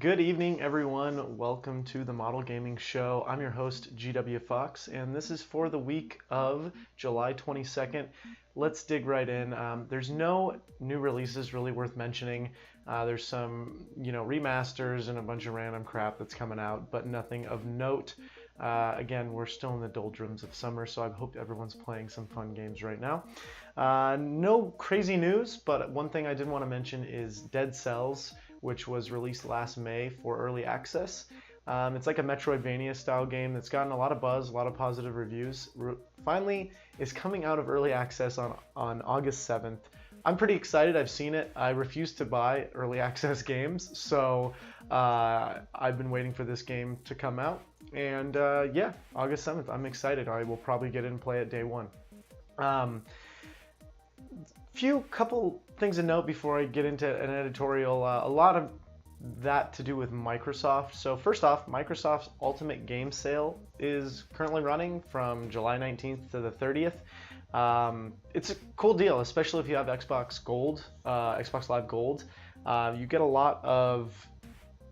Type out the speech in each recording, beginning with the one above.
Good evening, everyone. Welcome to the Model Gaming Show. I'm your host, GWFawkes, and this is for the week of July 22nd. Let's dig right in. There's no new releases really worth mentioning. There's some, remasters and a bunch of random crap that's coming out, but nothing of note. Again, we're still in the doldrums of summer, so I hope everyone's playing some fun games right now. No crazy news, but one thing I did want to mention is Dead Cells, which was released last May for early access. It's like a Metroidvania style game that's gotten a lot of buzz, a lot of positive reviews. Finally is coming out of early access on August 7th. I'm pretty excited. I've seen it. I refuse to buy early access games, so I've been waiting for this game to come out. And yeah, August 7th, I'm excited. I will probably get in and play it day one. Couple things to note before I get into an editorial. A lot of that to do with Microsoft. So first off, Microsoft's Ultimate Game Sale is currently running from July 19th to the 30th. It's a cool deal, especially if you have Xbox Gold, Xbox Live Gold. You get a lot of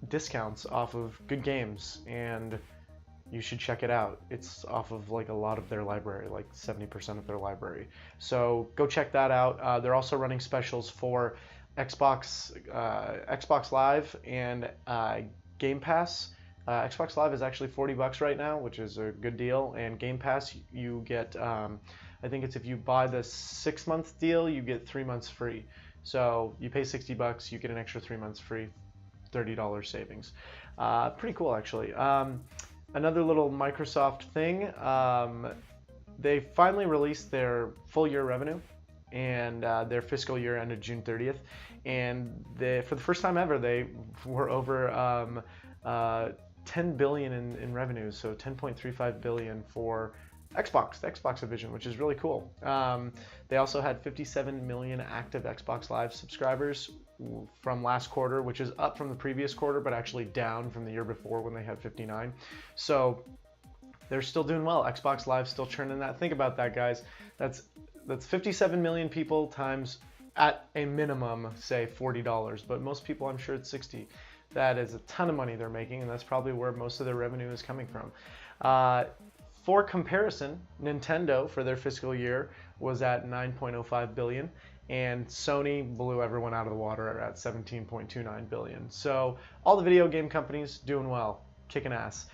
discounts off of good games, and you should check it out. It's off of like a lot of their library, like 70% of their library. So go check that out. They're also running specials for Xbox Live and Game Pass. Xbox Live is actually $40 right now, which is a good deal. And Game Pass, you get, I think it's if you buy the 6-month deal, you get 3 months free. So you pay $60, you get an extra 3 months free, $30 savings. Pretty cool, actually. Another little Microsoft thing, they finally released their full year revenue, and their fiscal year ended June 30th. And for the first time ever, they were over 10 billion in revenues, so 10.35 billion for Xbox, the Xbox division, which is really cool. They also had 57 million active Xbox Live subscribers from last quarter, which is up from the previous quarter, but actually down from the year before when they had 59. So they're still doing well. Xbox Live still churning that. Think about that, guys. That's 57 million people times, at a minimum, say $40, but most people, I'm sure it's 60. That is a ton of money they're making, and that's probably where most of their revenue is coming from. For comparison, Nintendo for their fiscal year was at 9.05 billion, and Sony blew everyone out of the water at 17.29 billion. So all the video game companies doing well, kicking ass.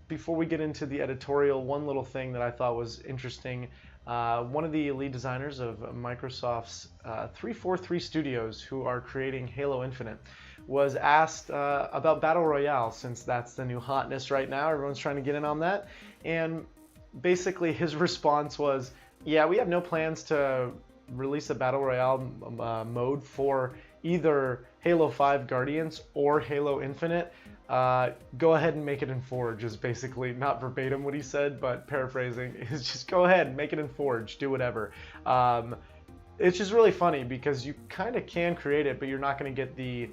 Before we get into the editorial, one little thing that I thought was interesting. One of the lead designers of Microsoft's 343 Studios, who are creating Halo Infinite, was asked about Battle Royale, since that's the new hotness right now. Everyone's trying to get in on that. And basically his response was, yeah, we have no plans to release a Battle Royale mode for either Halo 5 Guardians or Halo Infinite. Go ahead and make it in Forge, is basically, not verbatim what he said, but paraphrasing, is just go ahead, make it in Forge, do whatever. It's just really funny because you kind of can create it, but you're not going to get the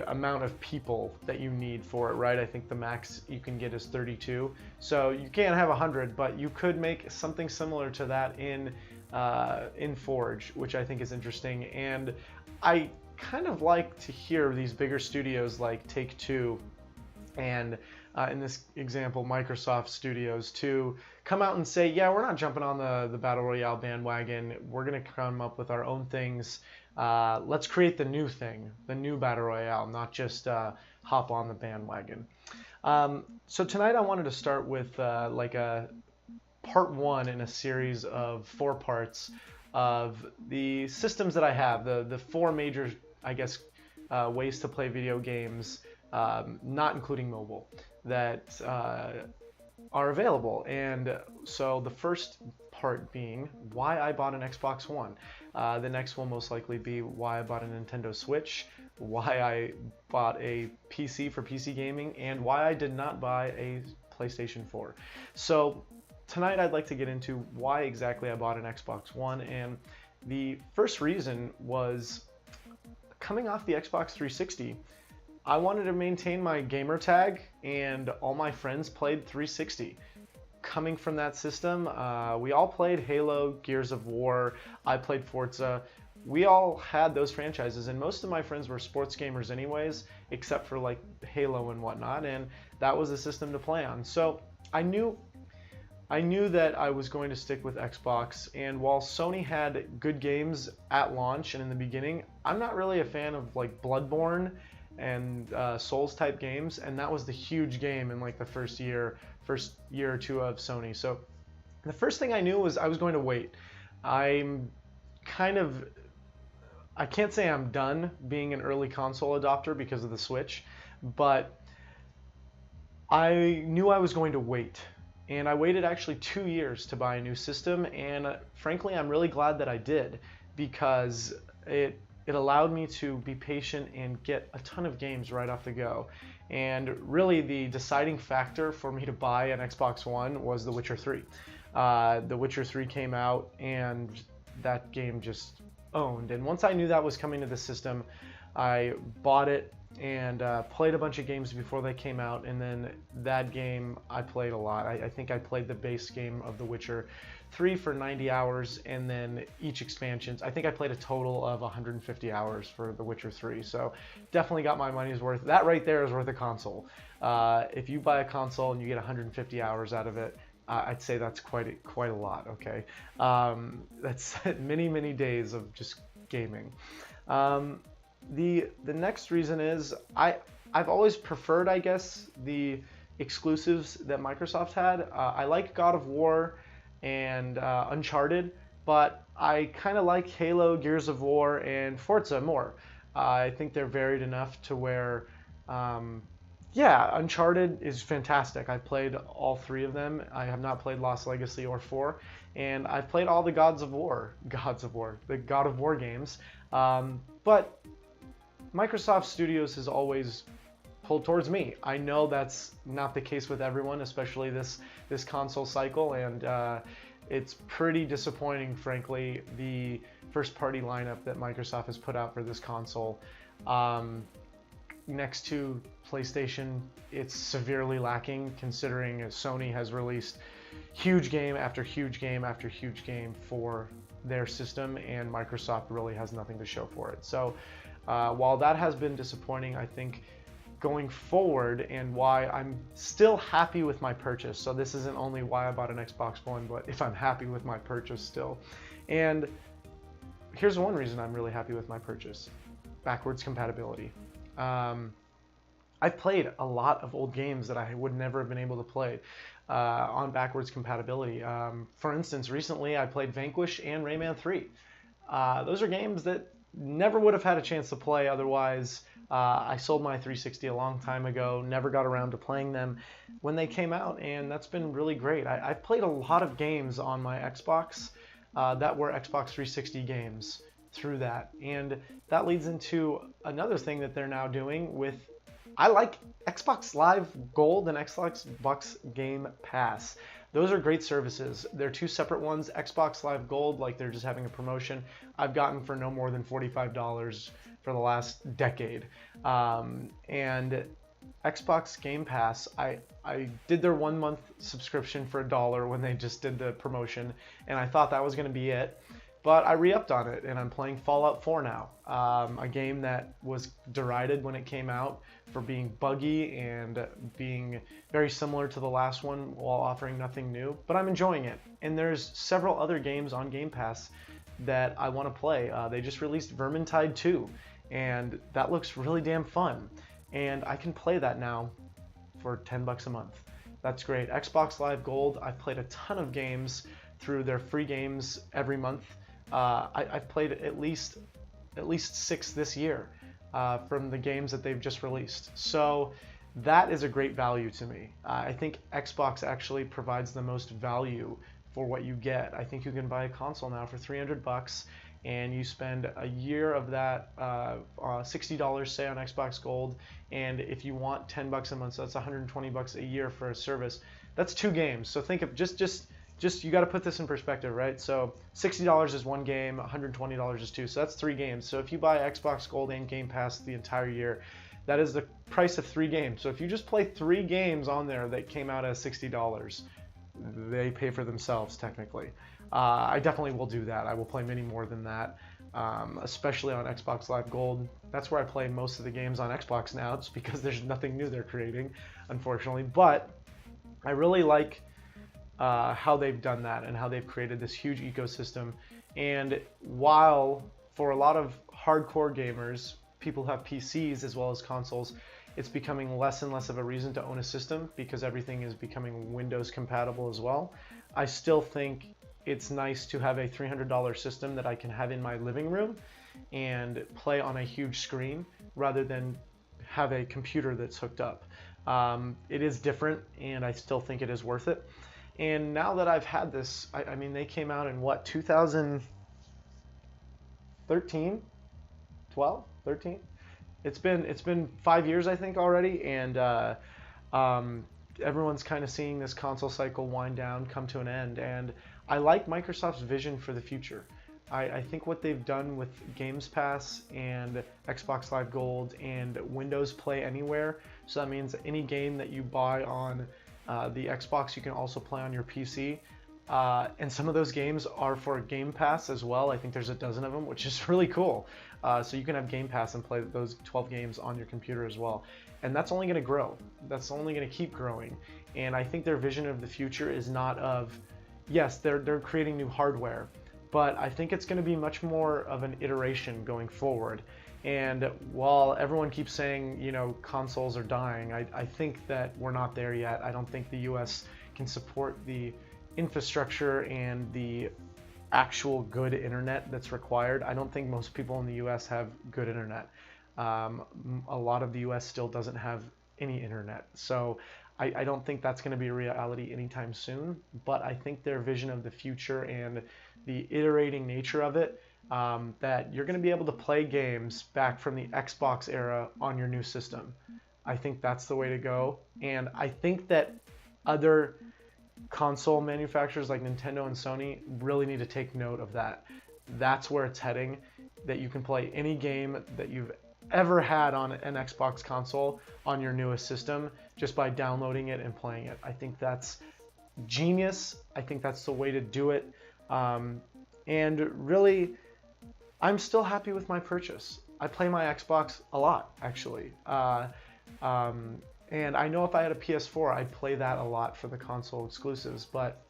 amount of people that you need for it, right? I think the max you can get is 32. So you can't have 100, but you could make something similar to that in Forge, which I think is interesting. And I kind of like to hear these bigger studios like Take-Two and in this example Microsoft Studios to come out and say, yeah, we're not jumping on the Battle Royale bandwagon. We're going to come up with our own things. Let's create the new thing, the new Battle Royale, not just hop on the bandwagon. So tonight I wanted to start with like a part one in a series of 4 parts of the systems that I have, the 4 major, I guess, ways to play video games, not including mobile, that are available. And so the first part being why I bought an Xbox One. The next will most likely be why I bought a Nintendo Switch, why I bought a PC for PC gaming, and why I did not buy a PlayStation 4. So tonight I'd like to get into why exactly I bought an Xbox One, and the first reason was coming off the Xbox 360. I wanted to maintain my gamer tag, and all my friends played 360. Coming from that system, we all played Halo, Gears of War, I played Forza. we all had those franchises, and most of my friends were sports gamers anyways, except for like Halo and whatnot, and that was the system to play on. So I knew that I was going to stick with Xbox, and while Sony had good games at launch and in the beginning, I'm not really a fan of like Bloodborne and Souls type games, and that was the huge game in like the first year or two of Sony. So the first thing I knew was I was going to wait. I'm kind of, I can't say I'm done being an early console adopter because of the Switch, but I knew I was going to wait. And I waited actually 2 years to buy a new system, and frankly, I'm really glad that I did, because it allowed me to be patient and get a ton of games right off the go. And really the deciding factor for me to buy an Xbox One was The Witcher 3. The Witcher 3 came out, and that game just owned. And once I knew that was coming to the system, I bought it and played a bunch of games before they came out, and then that game I played a lot. I think I played the base game of The Witcher 3 for 90 hours, and then each expansion, I think I played a total of 150 hours for The Witcher 3, so definitely got my money's worth. That right there is worth a console. If you buy a console and you get 150 hours out of it, I'd say that's quite a lot, okay? That's many days of just gaming. The next reason is I've always preferred, I guess, the exclusives that Microsoft had. I like God of War and Uncharted, but I kind of like Halo, Gears of War, and Forza more. I think they're varied enough to where, yeah, Uncharted is fantastic. I've played all 3 of them. I have not played Lost Legacy or 4, and I've played all the the God of War games. But Microsoft Studios has always pulled towards me. I know that's not the case with everyone, especially this console cycle, and it's pretty disappointing, frankly, the first-party lineup that Microsoft has put out for this console. Next to PlayStation, it's severely lacking, considering Sony has released huge game after huge game after huge game for their system, and Microsoft really has nothing to show for it. So while that has been disappointing, I think going forward, and why I'm still happy with my purchase, so this isn't only why I bought an Xbox One, but if I'm happy with my purchase still. And here's one reason I'm really happy with my purchase: backwards compatibility. I've played a lot of old games that I would never have been able to play on backwards compatibility. For instance, recently I played Vanquish and Rayman 3. Those are games that never would have had a chance to play otherwise. I sold my 360 a long time ago, never got around to playing them when they came out, and that's been really great. I've played a lot of games on my Xbox that were Xbox 360 games through that, and that leads into another thing that they're now doing with, I like Xbox Live Gold and Xbox Game Pass. Those are great services. They're 2 separate ones. Xbox Live Gold, like they're just having a promotion, I've gotten for no more than $45 for the last decade. And Xbox Game Pass, I did their 1-month subscription for $1 when they just did the promotion, and I thought that was going to be it. But I re-upped on it, and I'm playing Fallout 4 now, a game that was derided when it came out for being buggy and being very similar to the last one while offering nothing new. But I'm enjoying it, and there's several other games on Game Pass that I want to play. They just released Vermintide 2, and that looks really damn fun, and I can play that now for $10 a month. That's great. Xbox Live Gold, I've played a ton of games through their free games every month. I've played at least 6 this year from the games that they've just released. So that is a great value to me. I think Xbox actually provides the most value for what you get. I think you can buy a console now for $300, and you spend a year of that, $60 say on Xbox Gold, and if you want $10 a month, so that's $120 a year for a service. That's 2 games. So think of just you got to put this in perspective, right? So $60 is 1 game, $120 is 2, so that's 3 games. So if you buy Xbox Gold and Game Pass the entire year, that is the price of 3 games. So if you just play 3 games on there that came out as $60, they pay for themselves technically. I definitely will do that. I will play many more than that. especially on Xbox Live Gold. That's where I play most of the games on Xbox now, just because there's nothing new they're creating, unfortunately. But I really like how they've done that and how they've created this huge ecosystem. And while for a lot of hardcore gamers, people have PCs as well as consoles, it's becoming less and less of a reason to own a system because everything is becoming Windows compatible as well. I still think it's nice to have a $300 system that I can have in my living room and play on a huge screen rather than have a computer that's hooked up. It is different, and I still think it is worth it. And now that I've had this, I mean, they came out in what, 2013, 12, 13? It's been 5 years, I think, already, and everyone's kind of seeing this console cycle wind down, come to an end. And I like Microsoft's vision for the future. I think what they've done with Games Pass and Xbox Live Gold and Windows Play Anywhere, so that means any game that you buy on the Xbox, you can also play on your PC. And some of those games are for Game Pass as well. I think there's a dozen of them, which is really cool. So you can have Game Pass and play those 12 games on your computer as well. And that's only going to grow. That's only going to keep growing. And I think their vision of the future is not of, yes, they're creating new hardware, but I think it's going to be much more of an iteration going forward. And while everyone keeps saying, you know, consoles are dying, I think that we're not there yet. I don't think the US can support the infrastructure and the actual good internet that's required. I don't think most people in the US have good internet. A lot of the US still doesn't have any internet. So I don't think that's going to be a reality anytime soon, but I think their vision of the future and the iterating nature of it, that you're going to be able to play games back from the Xbox era on your new system. I think that's the way to go. And I think that other console manufacturers like Nintendo and Sony really need to take note of that. That's where it's heading, that you can play any game that you've ever had on an Xbox console on your newest system just by downloading it and playing it. I think that's genius. I think that's the way to do it. And really, I'm still happy with my purchase. I play my Xbox a lot, actually. And I know if I had a PS4, I'd play that a lot for the console exclusives. But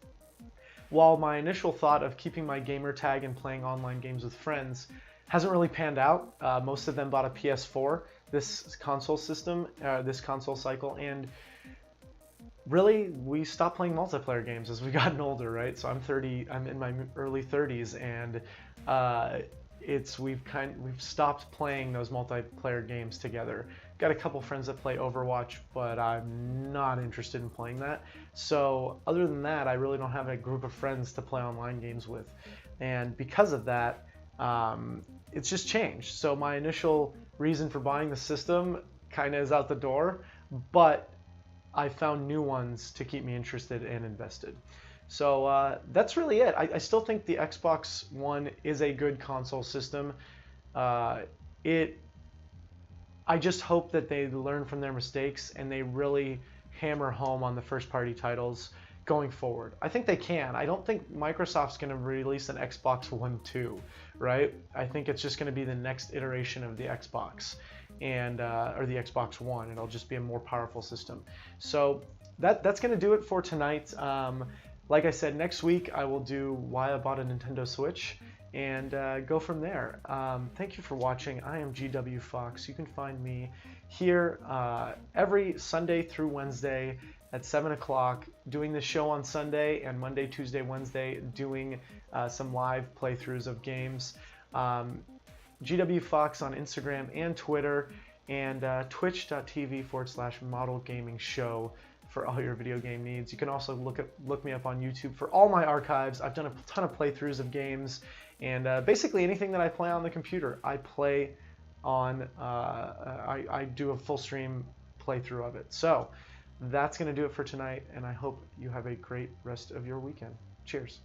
while my initial thought of keeping my gamer tag and playing online games with friends hasn't really panned out, most of them bought a PS4 this console system, this console cycle, and really we stopped playing multiplayer games as we've gotten older, right? So I'm 30, I'm in my early 30s, and we've stopped playing those multiplayer games together. Got a couple friends that play Overwatch, but I'm not interested in playing that. So other than that, I really don't have a group of friends to play online games with. And because of that, it's just changed. So my initial reason for buying the system kind of is out the door, but I found new ones to keep me interested and invested. So that's really it. I still think the Xbox One is a good console system. I just hope that they learn from their mistakes and they really hammer home on the first-party titles going forward. I think they can. I don't think Microsoft's going to release an Xbox One 2, right? I think it's just going to be the next iteration of the Xbox and or the Xbox One. It'll just be a more powerful system. So that's going to do it for tonight. Like I said, next week I will do why I bought a Nintendo Switch and go from there. Thank you for watching. I am GWFawkes. You can find me here every Sunday through Wednesday at 7 o'clock, doing the show on Sunday, and Monday, Tuesday, Wednesday doing some live playthroughs of games. GWFawkes on Instagram and Twitter, and twitch.tv/Model Gaming Show for all your video game needs. You can also look me up on YouTube for all my archives. I've done a ton of playthroughs of games, and basically anything that I play on the computer, I play on. I do a full stream playthrough of it. So that's going to do it for tonight, and I hope you have a great rest of your weekend. Cheers.